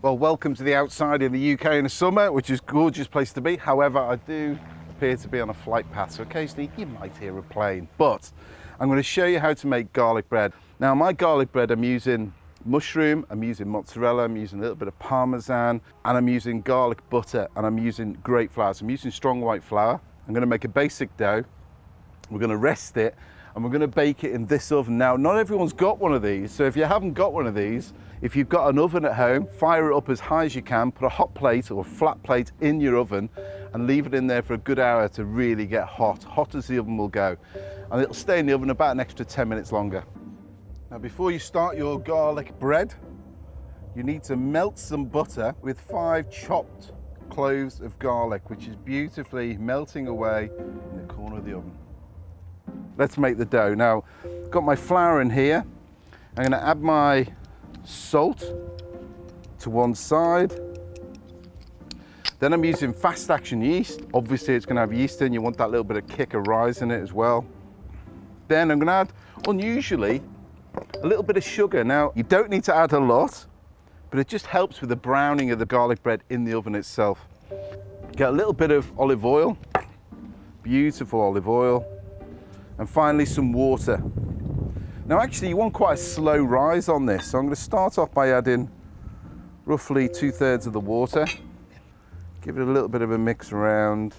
Well, welcome to the outside in the UK in the summer, which is a gorgeous place to be. However, I do appear to be on a flight path, so occasionally you might hear a plane. But I'm going to show you how to make garlic bread. Now, my garlic bread, I'm using mushroom, I'm using mozzarella, I'm using a little bit of Parmesan, and I'm using garlic butter, and I'm using great flour. So I'm using strong white flour. I'm going to make a basic dough. We're going to rest it, and we're going to bake it in this oven. Now, not everyone's got one of these, so if you haven't got one of these, if you've got an oven at home, fire it up as high as you can, put a hot plate or a flat plate in your oven and leave it in there for a good hour to really get hot, hot as the oven will go. And it'll stay in the oven about an extra 10 minutes longer. Now, before you start your garlic bread, you need to melt some butter with 5 chopped cloves of garlic, which is beautifully melting away in the corner of the oven. Let's make the dough. Now, I've got my flour in here. I'm going to add my salt to one side. Then I'm using fast action yeast. Obviously it's going to have yeast in, you want that little bit of kick of rise in it as well. Then I'm going to add, unusually, a little bit of sugar. Now, you don't need to add a lot, but it just helps with the browning of the garlic bread in the oven itself. Get a little bit of olive oil, beautiful olive oil, and finally some water. Now actually you want quite a slow rise on this, so I'm going to start off by adding roughly 2/3 of the water. Give it a little bit of a mix around.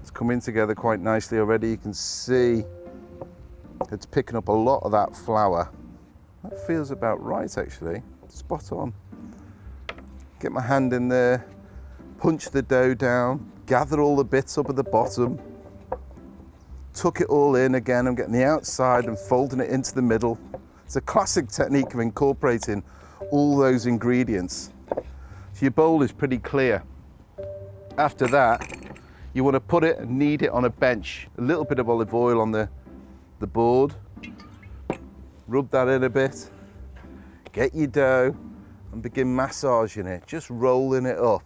It's coming together quite nicely already. You can see it's picking up a lot of that flour. That feels about right actually, spot on. Get my hand in there, punch the dough down, gather all the bits up at the bottom. Tuck it all in again. I'm getting the outside and folding it into the middle. It's a classic technique of incorporating all those ingredients. So your bowl is pretty clear. After that, you want to put it and knead it on a bench. A little bit of olive oil on the board. Rub that in a bit. Get your dough and begin massaging it, just rolling it up.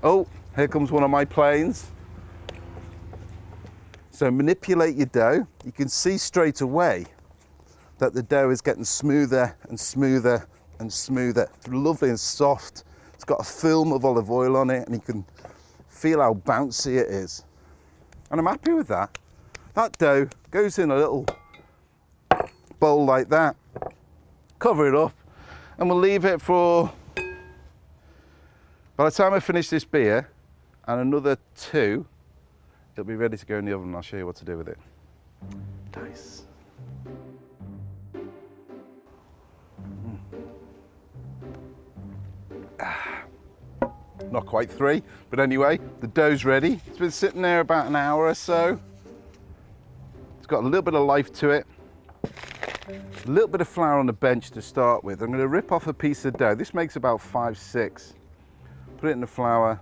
Oh, here comes one of my planes. So manipulate your dough. You can see straight away that the dough is getting smoother and smoother and smoother. It's lovely and soft. It's got a film of olive oil on it and you can feel how bouncy it is. And I'm happy with that. That dough goes in a little bowl like that. Cover it up and we'll leave it for, by the time I finish this beer and another 2, it'll be ready to go in the oven and I'll show you what to do with it. Nice. Not quite 3, but anyway, the dough's ready. It's been sitting there about an hour or so. It's got a little bit of life to it. A little bit of flour on the bench to start with. I'm going to rip off a piece of dough. This makes about 5, 6. Put it in the flour.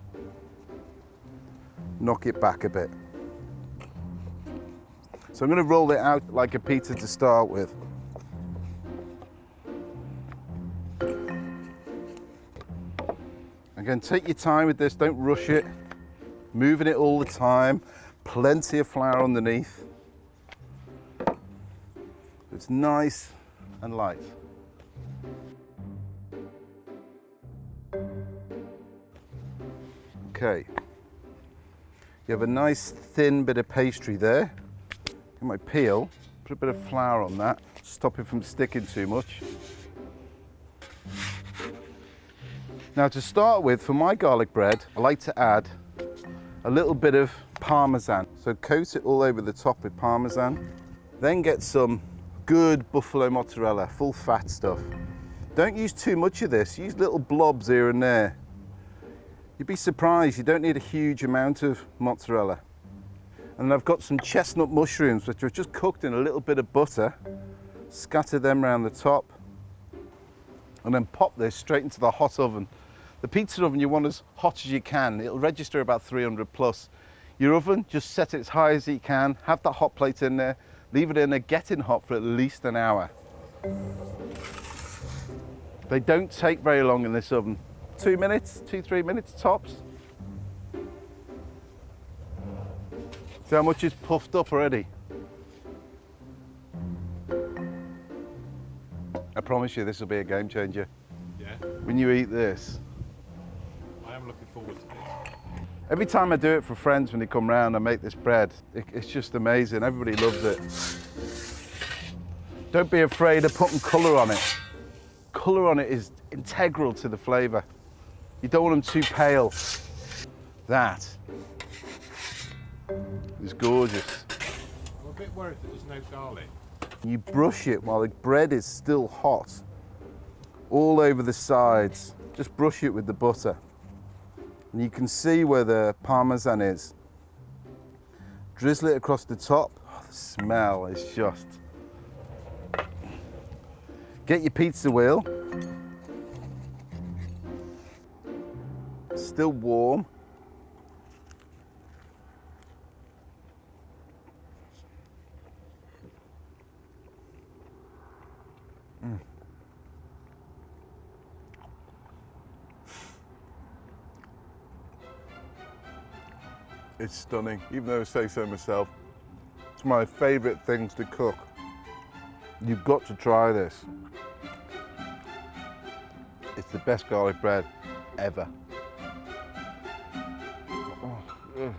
Knock it back a bit. So I'm going to roll it out like a pizza to start with. Again, take your time with this, don't rush it. Moving it all the time. Plenty of flour underneath. It's nice and light. Okay. You have a nice thin bit of pastry there. Get my peel, put a bit of flour on that, stop it from sticking too much. Now to start with, for my garlic bread, I like to add a little bit of Parmesan. So coat it all over the top with Parmesan. Then get some good buffalo mozzarella, full fat stuff. Don't use too much of this, use little blobs here and there. You'd be surprised, you don't need a huge amount of mozzarella. And I've got some chestnut mushrooms, which are just cooked in a little bit of butter. Scatter them around the top. And then pop this straight into the hot oven. The pizza oven you want as hot as you can. It'll register about 300 plus. Your oven, just set it as high as you can. Have that hot plate in there. Leave it in there, getting hot for at least an hour. They don't take very long in this oven. 2 minutes, 2-3 minutes tops. See how much is puffed up already? I promise you this will be a game changer. Yeah. when you eat this. I am looking forward to this. Every time I do it for friends when they come round, I make this bread. It's just amazing. Everybody loves it. Don't be afraid of putting colour on it. Colour on it is integral to the flavour. You don't want them too pale. That is gorgeous. I'm a bit worried that there's no garlic. You brush it while the bread is still hot, all over the sides. Just brush it with the butter. And you can see where the Parmesan is. Drizzle it across the top. Oh, the smell is just... Get your pizza wheel. Still warm. It's stunning, even though I say so myself. It's my favourite things to cook. You've got to try this. It's the best garlic bread ever. Oh, ugh.